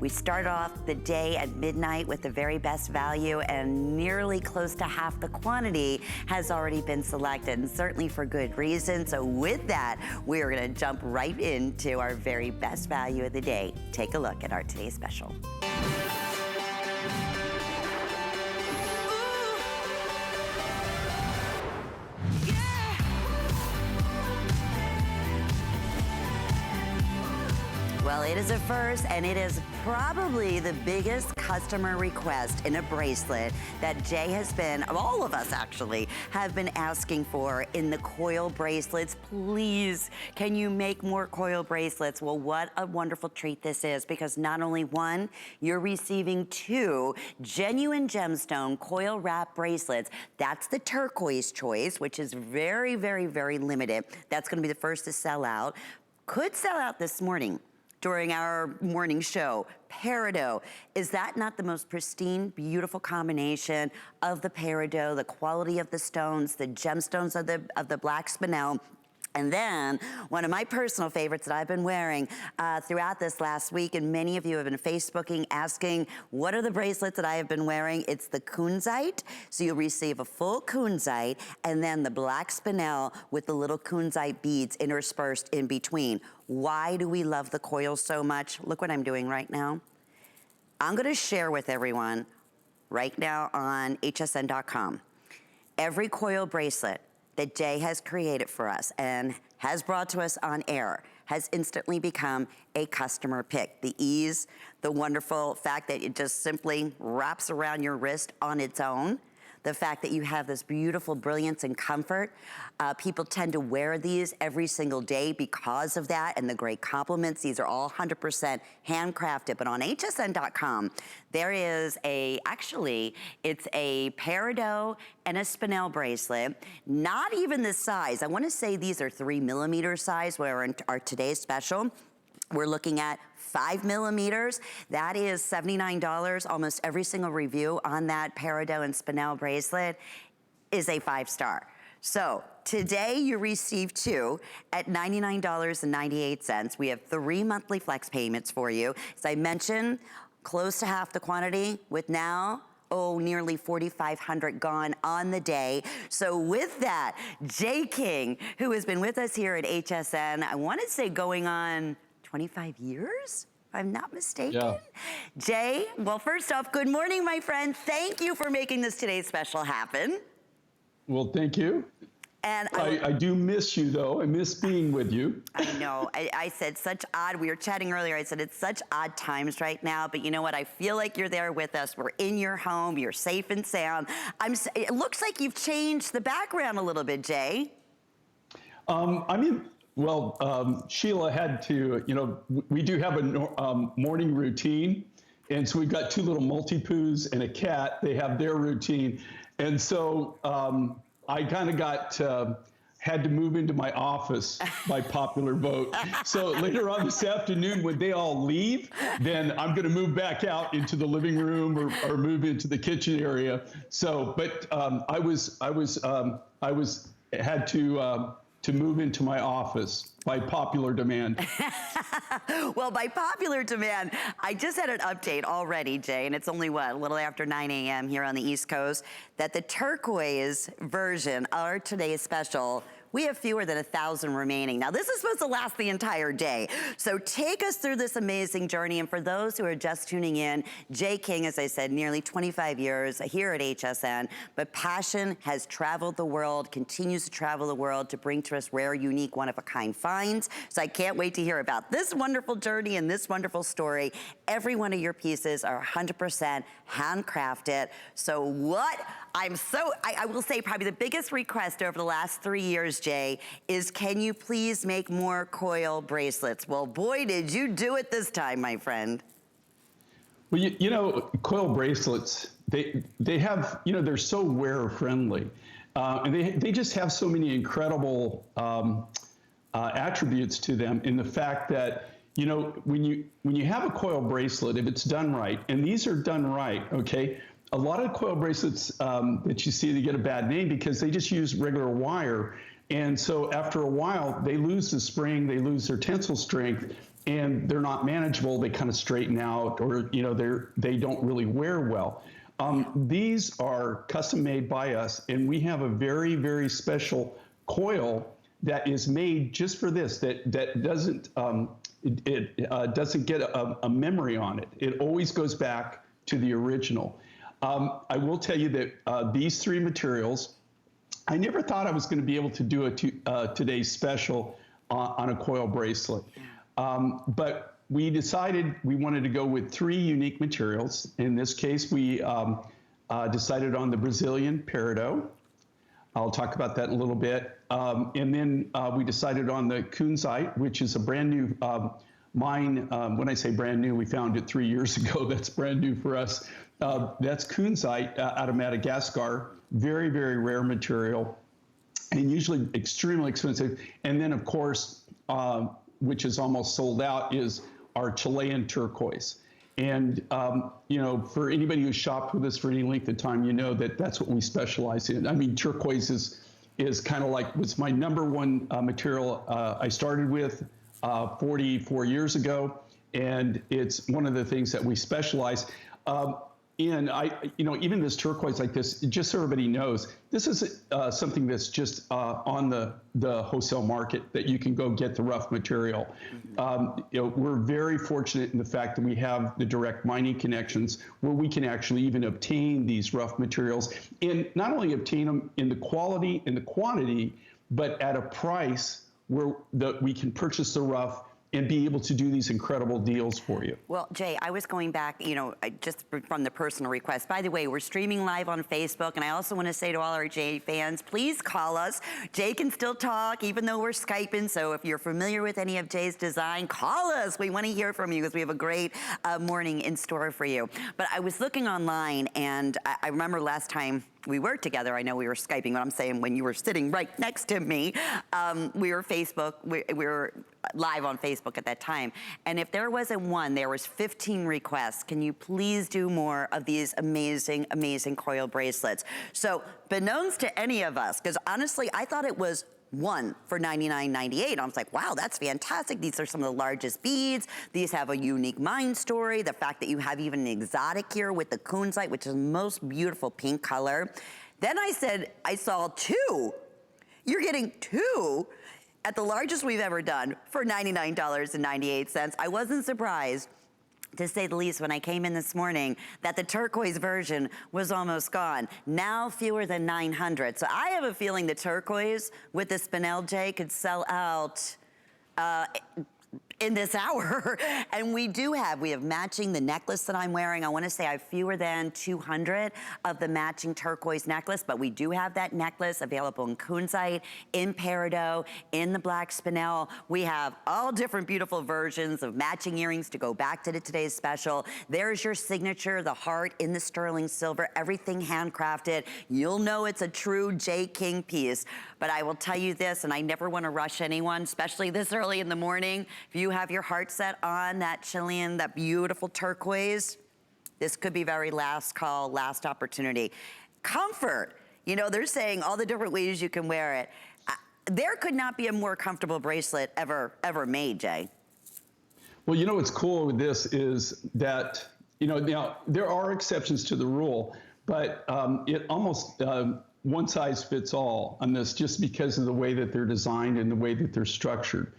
We start off the day at midnight with the very best value, and nearly close to half the quantity has already been selected, and certainly for good reason. So with that, we are gonna jump right into our very best value of the day. Take a look at our today's special. Well, it is a first, and it is probably the biggest customer request in a bracelet that Jay has been, all of us actually, have been asking for in the coil bracelets. Please, can you make more coil bracelets? Well, what a wonderful treat this is, because not only one, you're receiving two genuine gemstone coil wrap bracelets. That's the turquoise choice, which is very, very, very limited. That's gonna be the first to sell out. Could sell out this morning during our morning show. Peridot, is that not the most pristine, beautiful combination of the peridot, the quality of the stones, the gemstones of the black spinel? And then, one of my personal favorites that I've been wearing throughout this last week, and many of you have been Facebooking asking, what are the bracelets that I have been wearing? It's the Kunzite. So you'll receive a full Kunzite, and then the black spinel with the little Kunzite beads interspersed in between. Why do we love the coil so much? Look what I'm doing right now. I'm gonna share with everyone right now on hsn.com every coil bracelet that Jay has created for us and has brought to us on air has instantly become a customer pick. The ease, the wonderful fact that it just simply wraps around your wrist on its own, the fact that you have this beautiful brilliance and comfort. People tend to wear these every single day because of that and the great compliments. These are all 100% handcrafted, but on hsn.com, there is actually, it's a peridot and a spinel bracelet, not even the size. I wanna say these are 3mm size, where in our today's special, we're looking at 5 millimeters. That is $79. Almost every single review on that peridot and spinel bracelet is a 5-star. So today you receive two at $99.98. We have 3 monthly flex payments for you. As I mentioned, close to half the quantity with now, nearly 4,500 gone on the day. So with that, Jay King, who has been with us here at HSN, I wanna say going on 25 years, if I'm not mistaken. Yeah. Jay, well, first off, good morning, my friend. Thank you for making this today's special happen. Well, thank you. And I do miss you, though. I miss being with you. I know. I said such odd, we were chatting earlier, I said it's such odd times right now, but you know what? I feel like you're there with us. We're in your home. You're safe and sound. It looks like you've changed the background a little bit, Jay. Well, Sheila had to, we do have a morning routine. And so we've got two little Maltipoos and a cat. They have their routine. And so I kind of had to move into my office by popular vote. So later on this afternoon, when they all leave, then I'm going to move back out into the living room or move into the kitchen area. So, but I had to move into my office by popular demand. Well, by popular demand, I just had an update already, Jay, and it's only, a little after 9 a.m. here on the East Coast, that the turquoise version of our today's special, we have fewer than 1,000 remaining. Now, this is supposed to last the entire day. So take us through this amazing journey. And for those who are just tuning in, Jay King, as I said, nearly 25 years here at HSN, but passion has traveled the world, continues to travel the world to bring to us rare, unique, one-of-a-kind finds. So I can't wait to hear about this wonderful journey and this wonderful story. Every one of your pieces are 100% handcrafted. So what I will say probably the biggest request over the last 3 years, Jay, is can you please make more coil bracelets? Well, boy, did you do it this time, my friend. Well, coil bracelets, they have, they're so wearer friendly. And they just have so many incredible attributes to them in the fact that, when you have a coil bracelet, if it's done right, and these are done right, okay, a lot of coil bracelets that you see, they get a bad name because they just use regular wire. And so after a while, they lose the spring, they lose their tensile strength, and they're not manageable. They kind of straighten out, or they don't really wear well. These are custom made by us, and we have a very, very special coil that is made just for this. That doesn't doesn't get a memory on it. It always goes back to the original. I will tell you that these three materials, I never thought I was going to be able to do a today's special on a coil bracelet. But we decided we wanted to go with three unique materials. In this case, we decided on the Brazilian Peridot. I'll talk about that in a little bit. And then we decided on the Kunzite, which is a brand new mine. When I say brand new, we found it 3 years ago. That's brand new for us. That's Kunzite out of Madagascar. Very, very rare material, and usually extremely expensive. And then, of course, which is almost sold out, is our Chilean Turquoise. And, for anybody who's shopped with us for any length of time, you know that that's what we specialize in. I mean, turquoise is kind of like, was my number one material I started with 44 years ago, and it's one of the things that we specialize in. Even this turquoise like this, just so everybody knows, this is something that's just on the wholesale market that you can go get the rough material. We're very fortunate in the fact that we have the direct mining connections where we can actually even obtain these rough materials, and not only obtain them in the quality and the quantity, but at a price where we can purchase the rough and be able to do these incredible deals for you. Well, Jay, I was going back, just from the personal request. By the way, we're streaming live on Facebook, and I also want to say to all our Jay fans, please call us. Jay can still talk, even though we're Skyping, so if you're familiar with any of Jay's design, call us. We want to hear from you because we have a great morning in store for you. But I was looking online, and I remember last time we worked together, I know we were Skyping, but I'm saying when you were sitting right next to me, we were live on Facebook at that time. And if there wasn't one, there was 15 requests. Can you please do more of these amazing, amazing coil bracelets? So, beknownst to any of us, because honestly, I thought it was one for $99.98. I was like, wow, that's fantastic. These are some of the largest beads. These have a unique mine story. The fact that you have even an exotic here with the Kunzite, which is the most beautiful pink color. Then I said, I saw two. You're getting two at the largest we've ever done for $99.98. I wasn't surprised, to say the least, when I came in this morning, that the turquoise version was almost gone. Now fewer than 900. So I have a feeling the turquoise with the Spinel J could sell out in this hour. And we have matching the necklace that I'm wearing. I want to say I have fewer than 200 of the matching turquoise necklace, but we do have that necklace available in Kunzite, in Peridot, in the black Spinel. We have all different beautiful versions of matching earrings to go back to today's special. There's your signature, the heart in the sterling silver, everything handcrafted. You'll know it's a true J. King piece. But I will tell you this, and I never want to rush anyone, especially this early in the morning. If you have your heart set on that Chilean, that beautiful turquoise, this could be very last call, last opportunity. Comfort, they're saying all the different ways you can wear it. There could not be a more comfortable bracelet ever made, Jay. Well, what's cool with this is that, now there are exceptions to the rule, but it almost one size fits all on this, just because of the way that they're designed and the way that they're structured.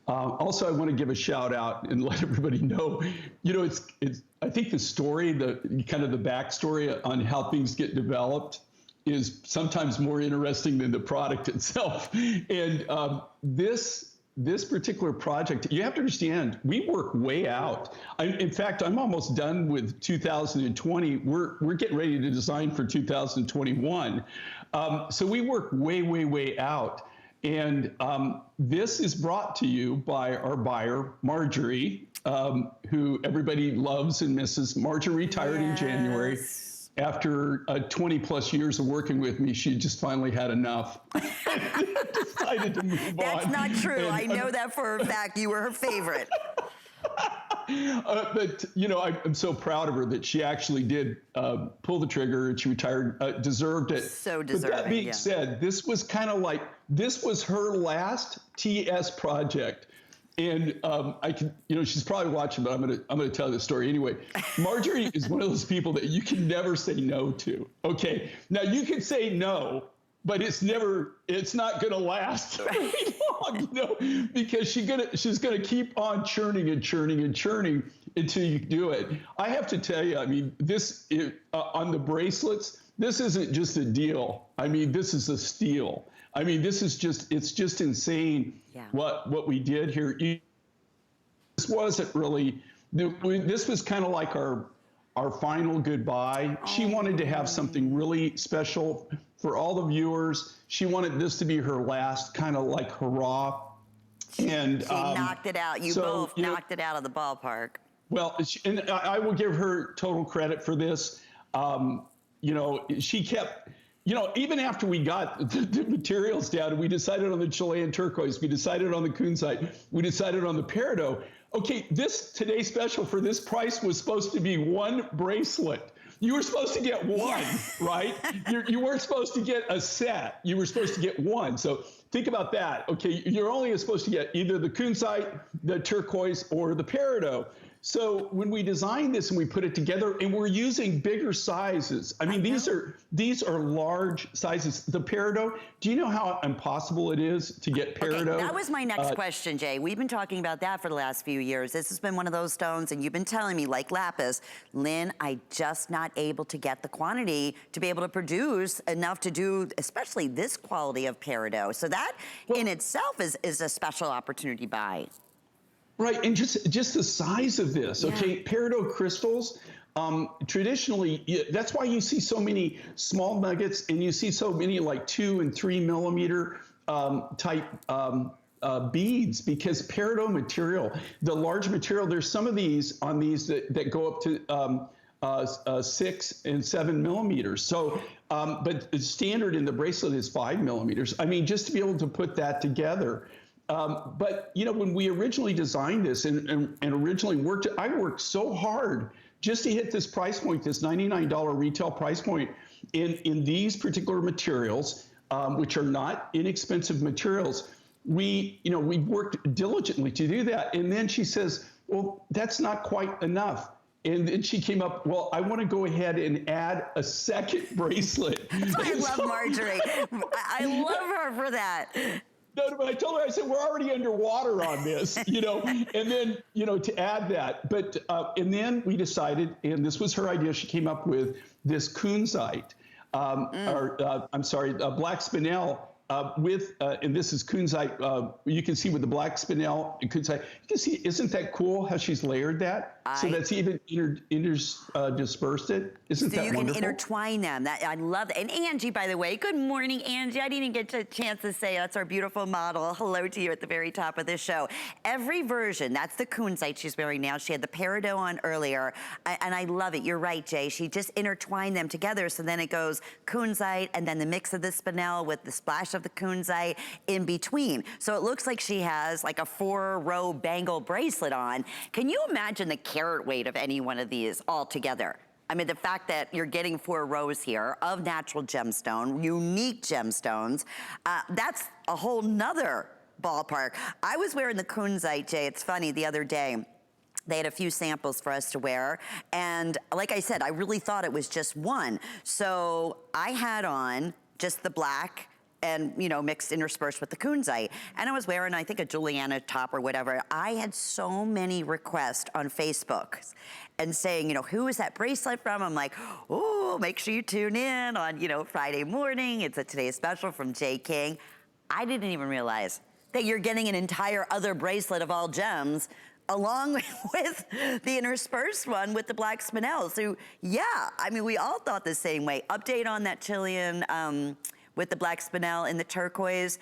Also, I want to give a shout out and let everybody know, I think the story, the backstory on how things get developed is sometimes more interesting than the product itself. And this particular project, you have to understand, we work way out. In fact, I'm almost done with 2020. We're getting ready to design for 2021. So we work way, way, way out. And this is brought to you by our buyer, Marjorie, who everybody loves and misses. Marjorie retired in January. After 20 plus years of working with me, she just finally had enough. Decided to move on. That's not true. I know that for a fact. You were her favorite. But, I'm so proud of her that she actually did pull the trigger, and she retired, deserved it. So deserving, But that being said, this was kind of like, this was her last TS project. And I can, she's probably watching, but I'm gonna tell the story anyway. Marjorie is one of those people that you can never say no to. Okay, now you can say no, but it's not gonna last very long, because she's gonna keep on churning and churning and churning until you do it. I have to tell you, I mean, on the bracelets, this isn't just a deal. I mean, this is a steal. I mean, it's just insane what we did here. This wasn't really, this was kind of like our final goodbye. She wanted to have something really special for all the viewers. She wanted this to be her last kind of like hurrah. And she knocked it out. You both knocked it out of the ballpark. Well, and I will give her total credit for this. She kept, even after we got the materials down, we decided on the Chilean turquoise, we decided on the Kunzite, we decided on the Peridot. Okay, this today's special for this price was supposed to be one bracelet. You were supposed to get one, right? You weren't supposed to get a set. You were supposed to get one. So think about that. Okay, you're only supposed to get either the Kunzite, the turquoise, or the Peridot. So when we designed this and we put it together, and we're using bigger sizes. I mean, these are large sizes. The Peridot, do you know how impossible it is to get Peridot? Okay, that was my next question, Jay. We've been talking about that for the last few years. This has been one of those stones, and you've been telling me, like lapis, Lynn, I just not able to get the quantity to be able to produce enough to do, especially this quality of Peridot. So that in itself is a special opportunity buy. Right, and just the size of this, okay? Peridot crystals, traditionally, that's why you see so many small nuggets, and you see so many like 2 and 3 millimeter type beads, because Peridot material, the large material, there's some of these on these that go up to 6 and 7 millimeters. So, but the standard in the bracelet is 5 millimeters. I mean, just to be able to put that together. But when we originally designed this and originally I worked so hard just to hit this price point, this $99 retail price point in these particular materials, which are not inexpensive materials. We worked diligently to do that. And then she says, well, that's not quite enough. And then she came up, well, I want to go ahead and add a second bracelet. I love Marjorie. I love her for that. No, but I told her, I said, we're already underwater on this, and then, to add that. But, and then we decided, and this was her idea, she came up with this Kunzite, black Spinel and this is Kunzite, you can see with the black Spinel and Kunzite, you can see, isn't that cool how she's layered that? So that's even dispersed it. Isn't that wonderful? So you can intertwine them. I love that. And Angie, by the way, good morning, Angie. I didn't even get a chance to say that's our beautiful model. Hello to you at the very top of this show. Every version, that's the Kunzite she's wearing now. She had the Peridot on earlier, and I love it. You're right, Jay. She just intertwined them together, so then it goes Kunzite, and then the mix of the Spinel with the splash of the Kunzite in between. So it looks like she has like a 4-row bangle bracelet on. Can you imagine the carat weight of any one of these all together? I mean, the fact that you're getting 4 rows here of natural gemstone, unique gemstones, that's a whole nother ballpark. I was wearing the Kunzite, Jay, it's funny, the other day. They had a few samples for us to wear. And like I said, I really thought it was just one. So I had on just the black and, mixed, interspersed with the Kunzite. And I was wearing, I think, a Juliana top or whatever. I had so many requests on Facebook and saying, who is that bracelet from? I'm like, oh, make sure you tune in on, Friday morning. It's a Today's Special from J. King. I didn't even realize that you're getting an entire other bracelet of all gems along with the interspersed one with the black Spinel. So, yeah, I mean, we all thought the same way. Update on that Chilean with the black Spinel and the turquoise,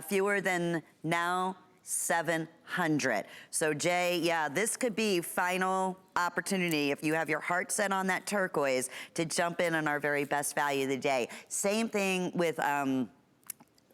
fewer than now 700. So Jay, yeah, this could be final opportunity if you have your heart set on that turquoise to jump in on our very best value of the day. Same thing with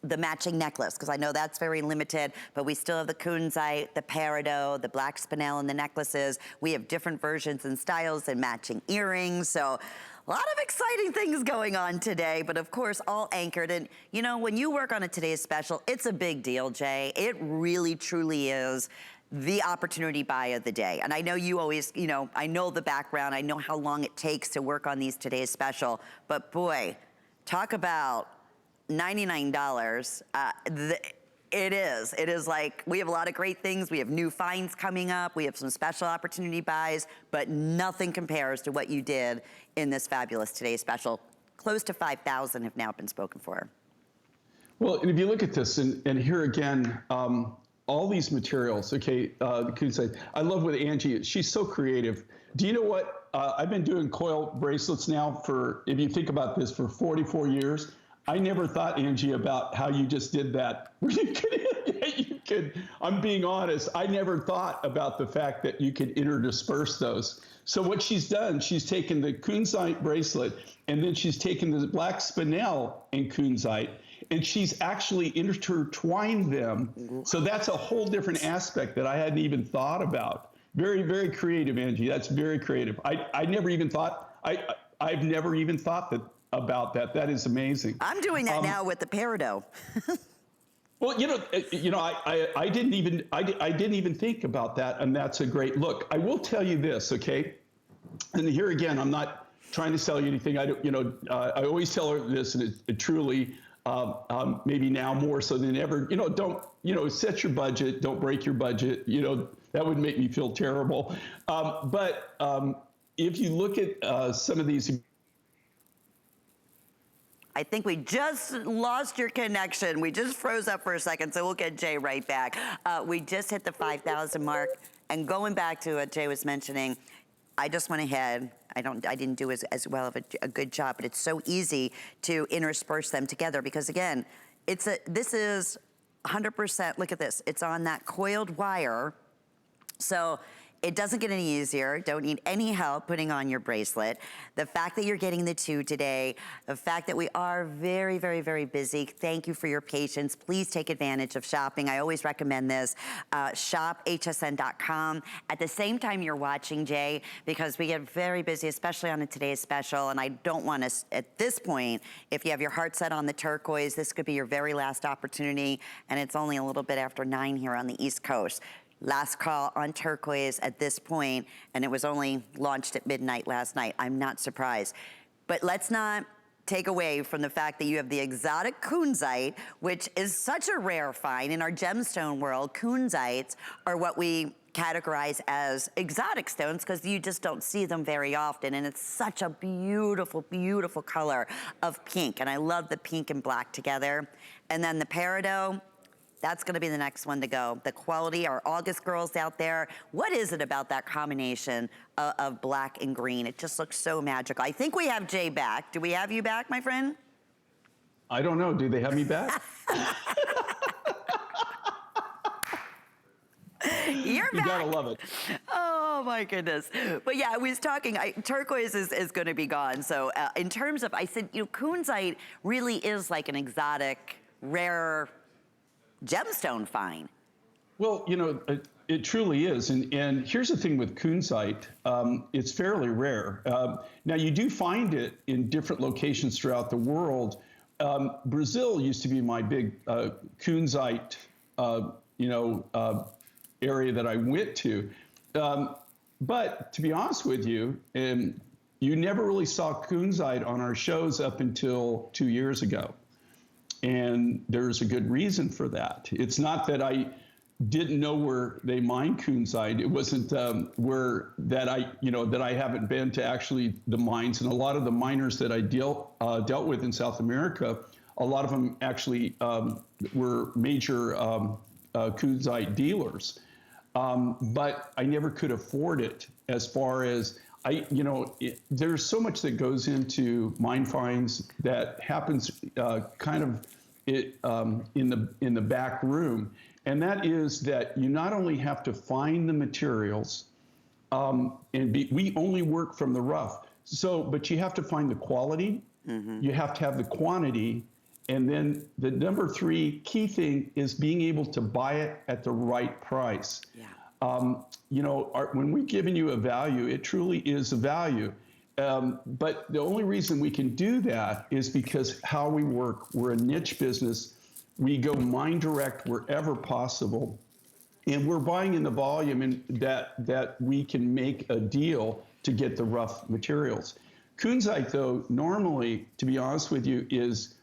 the matching necklace, because I know that's very limited, but we still have the Kunzite, the Peridot, the black Spinel, and the necklaces. We have different versions and styles and matching earrings. So a lot of exciting things going on today, but of course, all anchored. And when you work on a Today's Special, it's a big deal, Jay. It really, truly is. the opportunity buy of the day. And I know you always, you know, I know the background, I know how long it takes to work on these today's special, but boy, talk about $99. It is like, we have a lot of great things. We have new finds coming up. We have some special opportunity buys, but nothing compares to what you did in this fabulous today's special. Close to 5,000 have now been spoken for. Well, and if you look at this, and here again, all these materials, okay, the Kunzite, I love with Angie, she's so creative. Do you know what? I've been doing coil bracelets now for, if you think about this, for 44 years. I never thought, Angie, about how you just did that. You could, I'm being honest, I never thought about the fact that you could interdisperse those. So what she's done, she's taken the Kunzite bracelet, and then she's taken the black spinel and Kunzite, and she's actually intertwined them. So that's a whole different aspect that I hadn't even thought about. Very, very creative, Angie. That's very creative. I never even thought, I've never even thought about that. That is amazing. I'm doing that now with the Peridot. Well, I didn't even think about that, and that's a great look. I will tell you this, okay? And here again, I'm not trying to sell you anything. I always tell her this, and it truly, maybe now more so than ever. Don't set your budget. Don't break your budget. That would make me feel terrible. But if you look at some of these. I think we just lost your connection. We just froze up for a second, so we'll get Jay right back. We just hit the 5,000 mark, and going back to what Jay was mentioning, I just went ahead. I didn't do as well of a good job, but it's so easy to intersperse them together because again, this is 100%. Look at this. It's on that coiled wire, so it doesn't get any easier. Don't need any help putting on your bracelet. The fact that you're getting the two today, the fact that we are very, very, very busy. Thank you for your patience. Please take advantage of shopping. I always recommend this. Shophsn.com. At the same time you're watching, Jay, because we get very busy, especially on a today's special, and I don't want to, at this point, if you have your heart set on the turquoise, this could be your very last opportunity, and it's only a little bit after 9 here on the East Coast. Last call on turquoise at this point, and it was only launched at midnight last night. I'm not surprised. But let's not take away from the fact that you have the exotic Kunzite, which is such a rare find. In our gemstone world, Kunzites are what we categorize as exotic stones because you just don't see them very often, and it's such a beautiful, beautiful color of pink, and I love the pink and black together. And then the Peridot, that's gonna be the next one to go. The quality, our August girls out there, what is it about that combination of black and green? It just looks so magical. I think we have Jay back. Do we have you back, my friend? I don't know, do they have me back? You're back. You gotta love it. Oh my goodness. But yeah, I was talking, turquoise is gonna be gone. So in terms of, I said, Kunzite really is like an exotic, rare, gemstone find. Well, it truly is. And here's the thing with Kunzite, it's fairly rare. Now, you do find it in different locations throughout the world. Brazil used to be my big Kunzite, area that I went to. But to be honest with you, you never really saw Kunzite on our shows up until 2 years ago. And there's a good reason for that. It's not that I didn't know where they mine Kunzite. It wasn't that I haven't been to actually the mines. And a lot of the miners that I dealt with in South America, a lot of them actually were major Kunzite dealers. But I never could afford it as far as there's so much that goes into mine finds that happens kind of in the back room, and that is that you not only have to find the materials, we only work from the rough. But you have to find the quality, you have to have the quantity, and then the number 3 key thing is being able to buy it at the right price. Yeah. When we've given you a value, it truly is a value. But the only reason we can do that is because how we work. We're a niche business. We go mine direct wherever possible. And we're buying in the volume and that we can make a deal to get the rough materials. Kunzite, though, normally, to be honest with you, is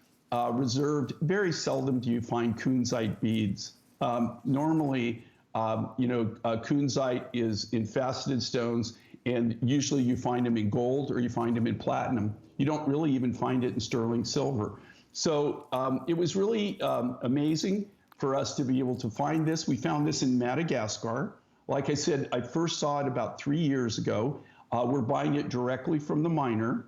reserved. Very seldom do you find Kunzite beads. Normally, Kunzite is in faceted stones, and usually you find them in gold or you find them in platinum. You don't really even find it in sterling silver. So it was really amazing for us to be able to find this. We found this in Madagascar. Like I said, I first saw it about 3 years ago. We're buying it directly from the miner.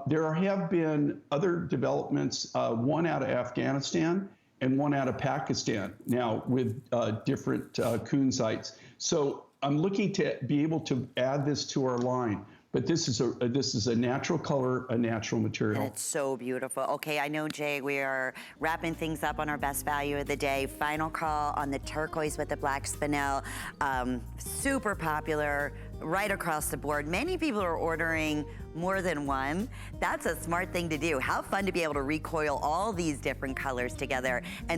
There have been other developments, one out of Afghanistan and one out of Pakistan now with different kunzites. So I'm looking to be able to add this to our line. But this is a natural color, a natural material. It's so beautiful. Okay, I know, Jay, we are wrapping things up on our best value of the day. Final call on the turquoise with the black spinel. Super popular right across the board. Many people are ordering more than one. That's a smart thing to do. How fun to be able to recoil all these different colors together. And